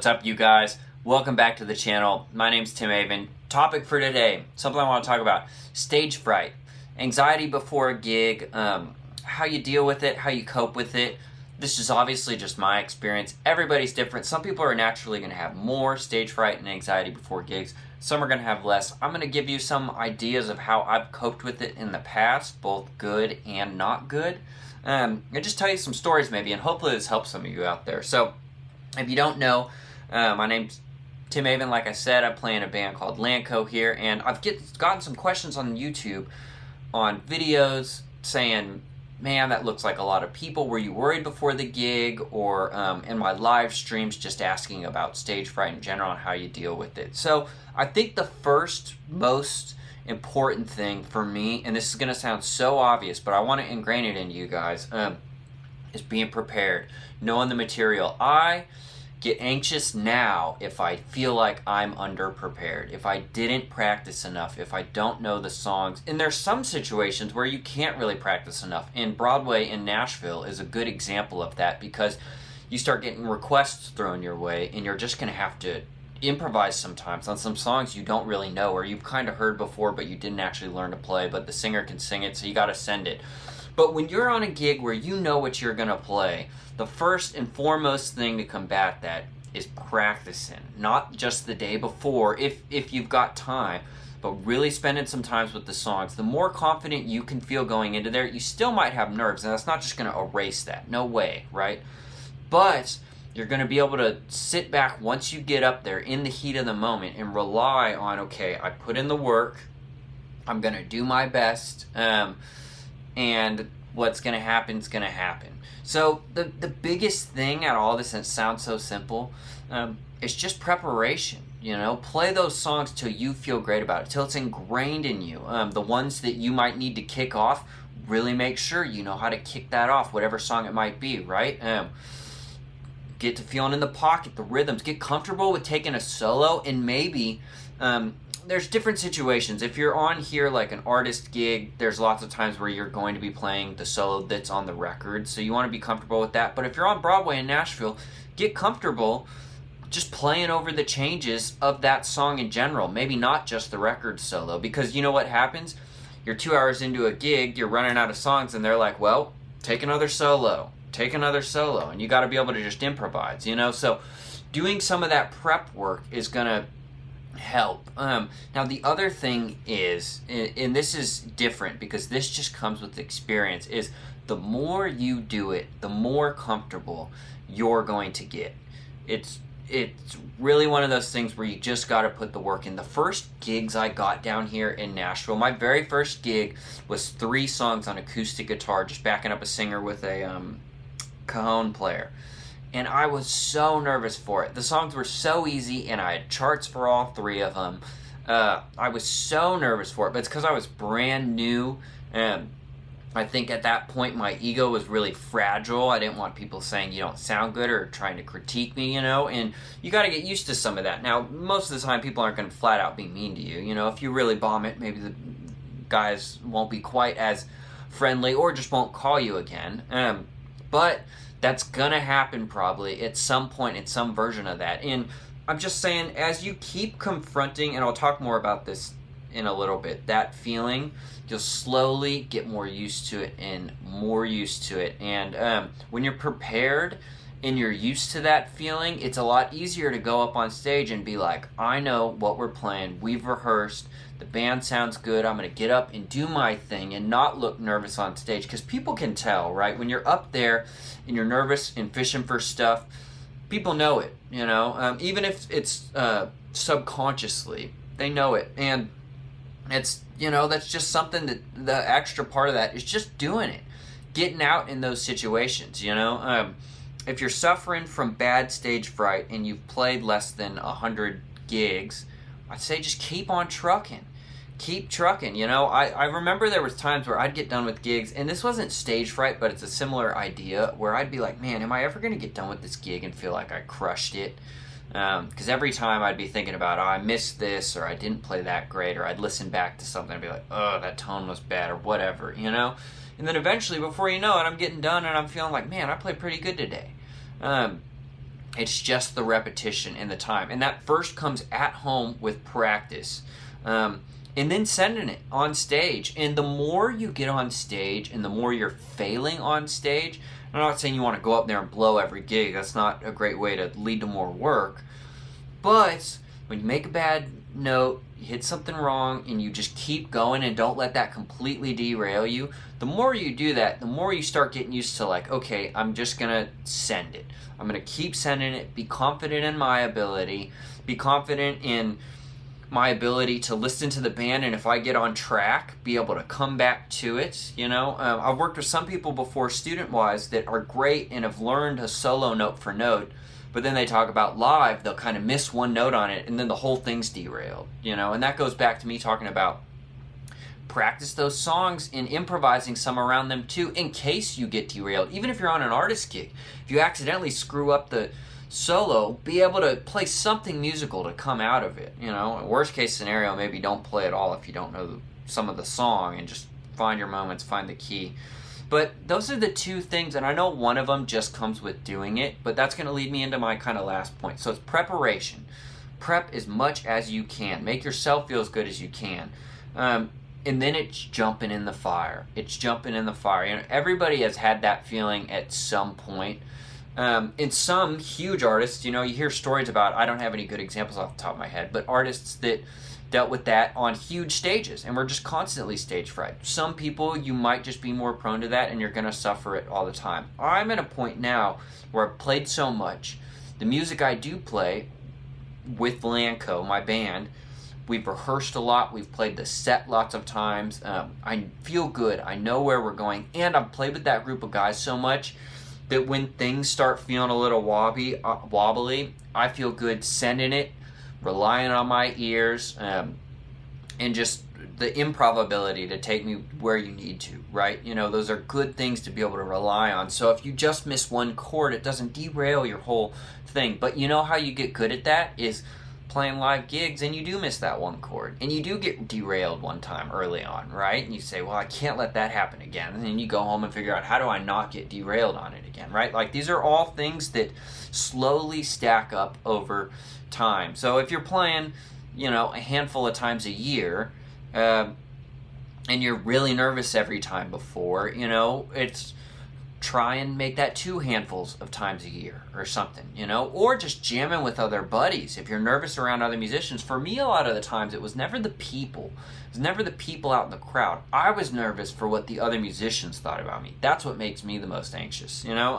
What's up, you guys? Welcome back to the channel. My name's Tim Avon. Topic for today, something I want to talk about: stage fright, anxiety before a gig, how you deal with it, how you cope with it. This is obviously just my experience. Everybody's different. Some people are naturally going to have more stage fright and anxiety before gigs. Some are going to have less. I'm going to give you some ideas of how I've coped with it in the past, both good and not good. And just tell you some stories maybe, and hopefully this helps some of you out there. So, if you don't know, my name's Tim Avon. Like I said, I play in a band called Lanco here, and I've gotten some questions on YouTube on videos saying, man, that looks like a lot of people. Were you worried before the gig? Or in my live streams, just asking about stage fright in general and how you deal with it. So I think the first most important thing for me, and this is going to sound so obvious, but I want to ingrain it into you guys, is being prepared, knowing the material. I get anxious now if I feel like I'm underprepared, if I didn't practice enough, if I don't know the songs. And there's some situations where you can't really practice enough. And Broadway in Nashville is a good example of that, because you start getting requests thrown your way and you're just going to have to improvise sometimes on some songs you don't really know, or you've kind of heard before but you didn't actually learn to play, but the singer can sing it, so you got to send it. But when you're on a gig where you know what you're going to play, the first and foremost thing to combat that is practicing. Not just the day before, if you've got time, but really spending some time with the songs. The more confident you can feel going into there, you still might have nerves, and that's not just going to erase that. No way, right? But you're going to be able to sit back once you get up there in the heat of the moment and rely on, okay, I put in the work, I'm going to do my best, and what's going to happen is going to happen. So the biggest thing out of all this, and it sounds so simple, is just preparation. You know, play those songs till you feel great about it, till it's ingrained in you. The ones that you might need to kick off, really make sure you know how to kick that off, whatever song it might be, right? Get to feeling in the pocket, the rhythms, get comfortable with taking a solo, and maybe there's different situations. If you're on here like an artist gig, there's lots of times where you're going to be playing the solo that's on the record, so you want to be comfortable with that. But if you're on Broadway in Nashville, get comfortable just playing over the changes of that song in general, maybe not just the record solo, because you know what happens? You're 2 hours into a gig, you're running out of songs, and they're like, well, take another solo, and you got to be able to just improvise, you know? So doing some of that prep work is going to help. Now the other thing is, and this is different because this just comes with experience, is the more you do it, the more comfortable you're going to get. It's really one of those things where you just got to put the work in. The first gigs I got down here in Nashville, my very first gig was 3 songs on acoustic guitar, just backing up a singer with a cajon player. And I was so nervous for it. The songs were so easy, and I had charts for all 3 of them. I was so nervous for it, but it's because I was brand new, and I think at that point my ego was really fragile. I didn't want people saying you don't sound good or trying to critique me, you know, and you got to get used to some of that. Now, most of the time people aren't going to flat out be mean to you. You know, if you really bomb it, maybe the guys won't be quite as friendly or just won't call you again. But that's gonna happen probably at some point in some version of that. And I'm just saying, as you keep confronting, and I'll talk more about this in a little bit, that feeling, you'll slowly get more used to it and more used to it. And when you're prepared and you're used to that feeling, it's a lot easier to go up on stage and be like, I know what we're playing, we've rehearsed, the band sounds good, I'm going to get up and do my thing and not look nervous on stage. Because people can tell, right? When you're up there and you're nervous and fishing for stuff, people know it, you know? Even if it's subconsciously, they know it. And it's, you know, that's just something that the extra part of that is just doing it. Getting out in those situations, you know? If you're suffering from bad stage fright and you've played less than 100 gigs, I'd say just keep on trucking. Keep trucking, you know. I remember there was times where I'd get done with gigs, and this wasn't stage fright, but it's a similar idea, where I'd be like, man, am I ever going to get done with this gig and feel like I crushed it? Because every time I'd be thinking about, oh, I missed this, or I didn't play that great, or I'd listen back to something and be like, oh, that tone was bad, or whatever, you know. And then eventually, before you know it, I'm getting done, and I'm feeling like, man, I played pretty good today. It's just the repetition and the time. And that first comes at home with practice. And then sending it on stage. And the more you get on stage and the more you're failing on stage, I'm not saying you want to go up there and blow every gig. That's not a great way to lead to more work. But when you make a bad note, you hit something wrong, and you just keep going and don't let that completely derail you, the more you do that, the more you start getting used to, like, okay, I'm just going to send it. I'm going to keep sending it, be confident in my ability, be confident in my ability to listen to the band, and if I get on track, be able to come back to it, you know. I've worked with some people before, student-wise, that are great and have learned a solo note for note, but then they talk about live, they'll kind of miss one note on it, and then the whole thing's derailed, you know. And that goes back to me talking about practice those songs and improvising some around them too, in case you get derailed. Even if you're on an artist gig, if you accidentally screw up the solo, be able to play something musical to come out of it, you know. Worst case scenario, maybe don't play at all if you don't know some of the song, and just find your moments, find the key. But those are the two things, and I know one of them just comes with doing it, but that's going to lead me into my kind of last point. So it's preparation. Prep as much as you can. Make yourself feel as good as you can. And then it's jumping in the fire. It's jumping in the fire. You know, everybody has had that feeling at some point. In some huge artists, you know, you hear stories about, I don't have any good examples off the top of my head, but artists that dealt with that on huge stages and were just constantly stage fright. Some people, you might just be more prone to that, and you're going to suffer it all the time. I'm at a point now where I've played so much. The music I do play with Lanco, my band, we've rehearsed a lot. We've played the set lots of times. I feel good. I know where we're going. And I've played with that group of guys so much that when things start feeling a little wobbly, I feel good sending it, relying on my ears, and just the improv ability to take me where you need to, right? You know, those are good things to be able to rely on. So if you just miss one chord, it doesn't derail your whole thing. But you know how you get good at that is playing live gigs, and you do miss that one chord, and you do get derailed one time early on, right? And you say, well, I can't let that happen again. And then you go home and figure out, how do I not get derailed on it again, right? Like, these are all things that slowly stack up over time. So if you're playing, you know, a handful of times a year, and you're really nervous every time before, you know, it's try and make that 2 handfuls of times a year or something, you know, or just jamming with other buddies. If you're nervous around other musicians, for me, a lot of the times, it was never the people. It was never the people out in the crowd. I was nervous for what the other musicians thought about me. That's what makes me the most anxious, you know.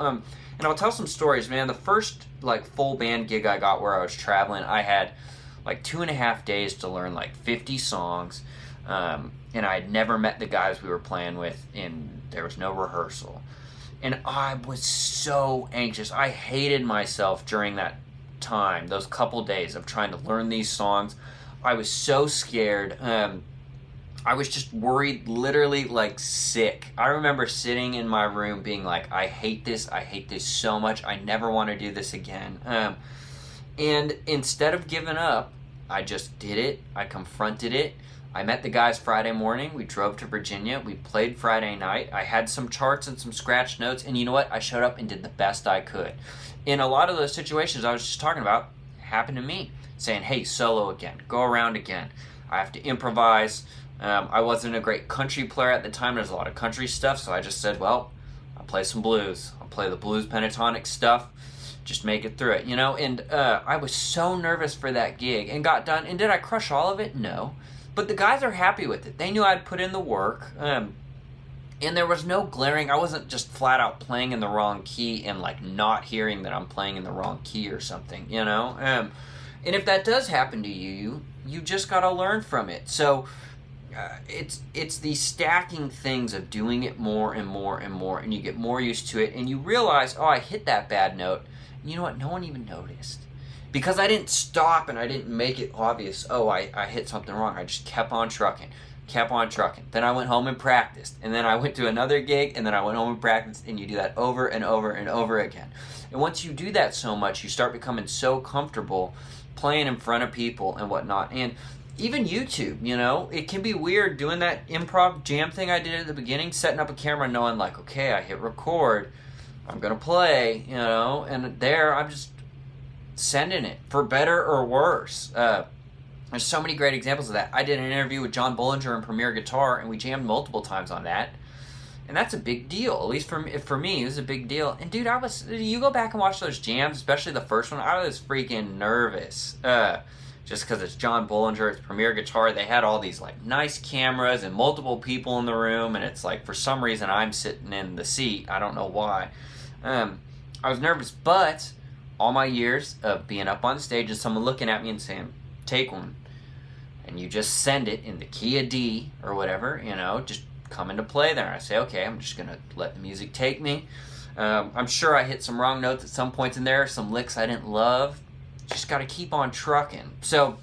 And I'll tell some stories, man. The first, like, full band gig I got where I was traveling, I had like 2.5 days to learn like 50 songs, and I had never met the guys we were playing with, and there was no rehearsal. And I was so anxious. I hated myself during that time, those couple days of trying to learn these songs. I was so scared. I was just worried, literally like sick. I remember sitting in my room being like, I hate this so much. I never want to do this again. And instead of giving up, I just did it. I confronted it. I met the guys Friday morning. We drove to Virginia. We played Friday night. I had some charts and some scratch notes, and you know what? I showed up and did the best I could. In a lot of those situations I was just talking about happened to me, saying, hey, solo again, go around again. I have to improvise. I wasn't a great country player at the time. There's a lot of country stuff, so I just said, well, I'll play some blues. I'll play the blues pentatonic stuff. Just make it through it, you know? And I was so nervous for that gig and got done. And did I crush all of it? No. But the guys are happy with it. They knew I'd put in the work. And there was no glaring. I wasn't just flat out playing in the wrong key and like not hearing that I'm playing in the wrong key or something, you know? And if that does happen to you, you just got to learn from it. So it's the stacking things of doing it more and more and more, and you get more used to it, and you realize, oh, I hit that bad note. And you know what? No one even noticed. Because I didn't stop and I didn't make it obvious, oh, I hit something wrong. I just kept on trucking. Then I went home and practiced. And then I went to another gig, and then I went home and practiced, and you do that over and over and over again. And once you do that so much, you start becoming so comfortable playing in front of people and whatnot. And even YouTube, you know, it can be weird doing that improv jam thing I did at the beginning, setting up a camera knowing like, okay, I hit record, I'm going to play, you know, and there I'm just sending it for better or worse. There's so many great examples of that. I did an interview with John Bollinger in Premier Guitar, and we jammed multiple times on that. And that's a big deal. At least for me, it was a big deal. And dude, you go back and watch those jams, especially the first one, I was freaking nervous. Just because it's John Bollinger, it's Premier Guitar. They had all these like nice cameras and multiple people in the room, and it's like for some reason I'm sitting in the seat. I don't know why. I was nervous, but all my years of being up on stage and someone looking at me and saying, "Take one," and you just send it in the key of D or whatever, just come into play there. I say, okay, I'm just gonna let the music take me. I'm sure I hit some wrong notes at some points in there, some licks I didn't love. Just got to keep on trucking. So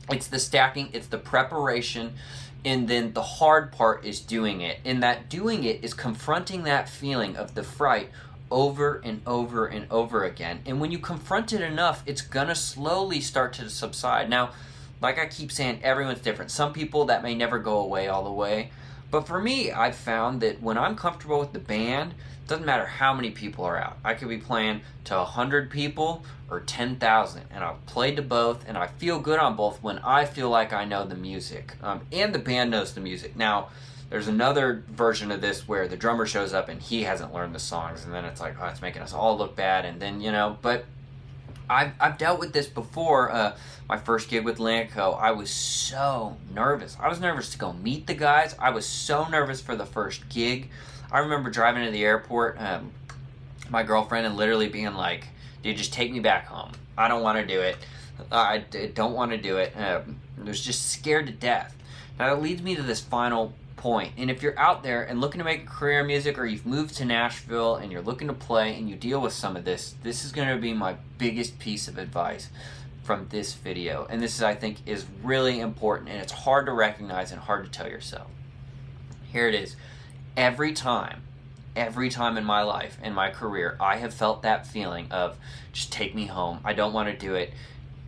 it's the stacking, it's the preparation, and then the hard part is doing it. And that doing it is confronting that feeling of the fright over and over and over again. And when you confront it enough, it's gonna slowly start to subside. Now, like I keep saying, everyone's different. Some people that may never go away all the way. But for me, I've found that when I'm comfortable with the band, it doesn't matter how many people are out. I could be playing to 100 people or 10,000, and I've played to both, and I feel good on both when I feel like I know the music. And the band knows the music. Now, there's another version of this where the drummer shows up and he hasn't learned the songs, and then it's like, oh, it's making us all look bad, and then, but I've dealt with this before. My first gig with Lanco, I was so nervous. I was nervous to go meet the guys. I was so nervous for the first gig. I remember driving to the airport, my girlfriend, and literally being like, dude, just take me back home. I don't want to do it. I don't want to do it. I was just scared to death. Now that leads me to this final point. And if you're out there and looking to make a career in music, or you've moved to Nashville and you're looking to play and you deal with some of this, this is going to be my biggest piece of advice from this video. And this, I think, is really important, and it's hard to recognize and hard to tell yourself. Here it is. Every time in my life, in my career, I have felt that feeling of just take me home. I don't want to do it.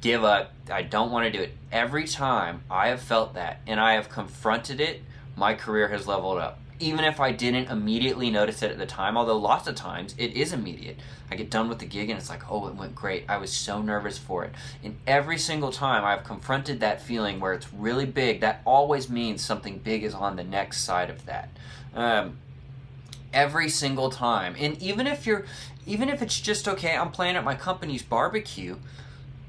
Give up. I don't want to do it. Every time I have felt that and I have confronted it, my career has leveled up. Even if I didn't immediately notice it at the time, although lots of times it is immediate. I get done with the gig and it's like, oh, it went great. I was so nervous for it. And every single time I've confronted that feeling where it's really big, that always means something big is on the next side of that. Every single time. And even if it's just, okay, I'm playing at my company's barbecue,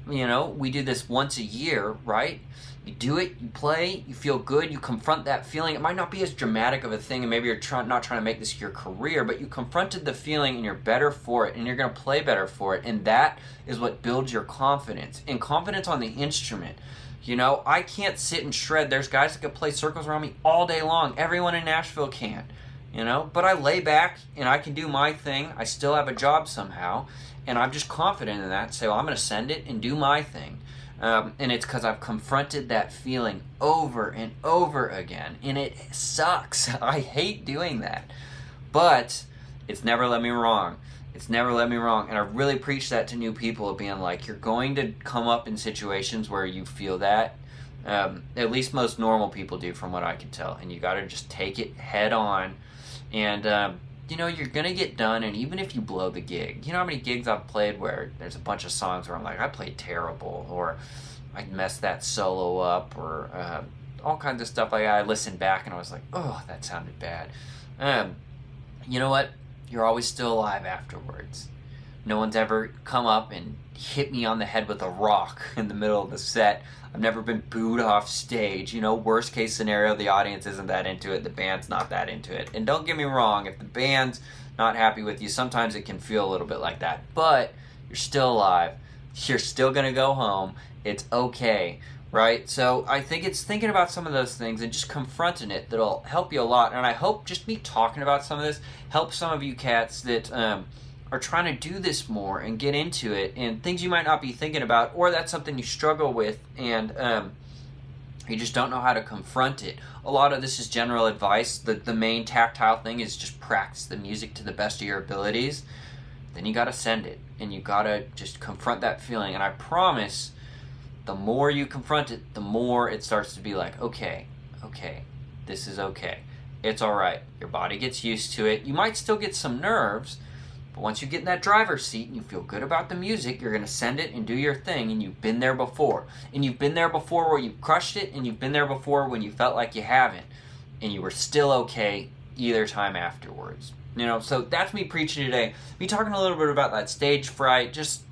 we do this once a year, right? You do it, you play, you feel good, you confront that feeling. It might not be as dramatic of a thing, and maybe you're not trying to make this your career, but you confronted the feeling and you're better for it, and you're going to play better for it, and that is what builds your confidence. And confidence on the instrument. I can't sit and shred. There's guys that can play circles around me all day long. Everyone in Nashville can, but I lay back and I can do my thing. I still have a job somehow, and I'm just confident in that. Say, well, I'm going to send it and do my thing. And it's because I've confronted that feeling over and over again. And it sucks. I hate doing that. But it's never let me wrong. It's never let me wrong. And I really preach that to new people, of being like, you're going to come up in situations where you feel that. At least most normal people do, from what I can tell. And you got to just take it head on. And, you're going to get done, and even if you blow the gig, how many gigs I've played where there's a bunch of songs where I'm like, I played terrible, or I messed that solo up, or all kinds of stuff like that. I listened back and I was like, oh, that sounded bad. You know what? You're always still alive afterwards. No one's ever come up and hit me on the head with a rock in the middle of the set. I've never been booed off stage. Worst case scenario, the audience isn't that into it, the band's not that into it. And don't get me wrong, if the band's not happy with you, sometimes it can feel a little bit like that. But you're still alive. You're still going to go home. It's okay, right? So I think it's thinking about some of those things and just confronting it that'll help you a lot. And I hope just me talking about some of this helps some of you cats that are trying to do this more and get into it, and things you might not be thinking about, or that's something you struggle with and you just don't know how to confront it. A lot of this is general advice. The main tactile thing is just practice the music to the best of your abilities. Then you got to send it, and you got to just confront that feeling. And I promise, the more you confront it, the more it starts to be like, okay, this is okay. It's all right. Your body gets used to it. You might still get some nerves, But once you get in that driver's seat and you feel good about the music, you're going to send it and do your thing, and you've been there before. And you've been there before where you've crushed it, and you've been there before when you felt like you haven't, and you were still okay either time afterwards. You know, so that's me preaching today. Me talking a little bit about that stage fright, just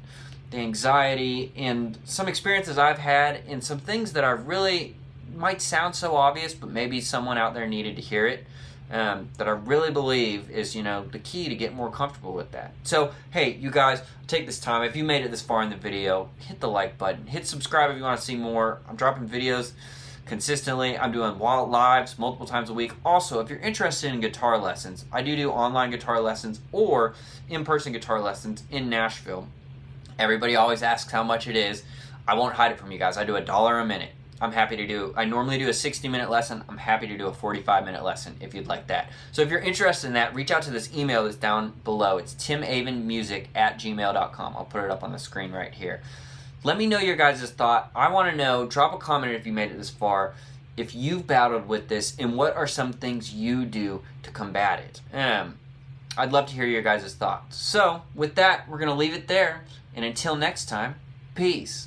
the anxiety, and some experiences I've had, and some things that I really might sound so obvious, but maybe someone out there needed to hear it. That I really believe is, you know, the key to get more comfortable with that. So, hey, you guys, take this time. If you made it this far in the video, hit the like button. Hit subscribe if you want to see more. I'm dropping videos consistently. I'm doing lives multiple times a week. Also, if you're interested in guitar lessons, I do online guitar lessons or in-person guitar lessons in Nashville. Everybody always asks how much it is. I won't hide it from you guys. I do $1 a minute. I normally do a 60-minute lesson. I'm happy to do a 45-minute lesson if you'd like that. So if you're interested in that, reach out to this email that's down below. It's timavenmusic@gmail.com. I'll put it up on the screen right here. Let me know your guys' thought. I want to know, drop a comment if you made it this far, if you've battled with this, and what are some things you do to combat it. I'd love to hear your guys' thoughts. So with that, we're going to leave it there. And until next time, peace.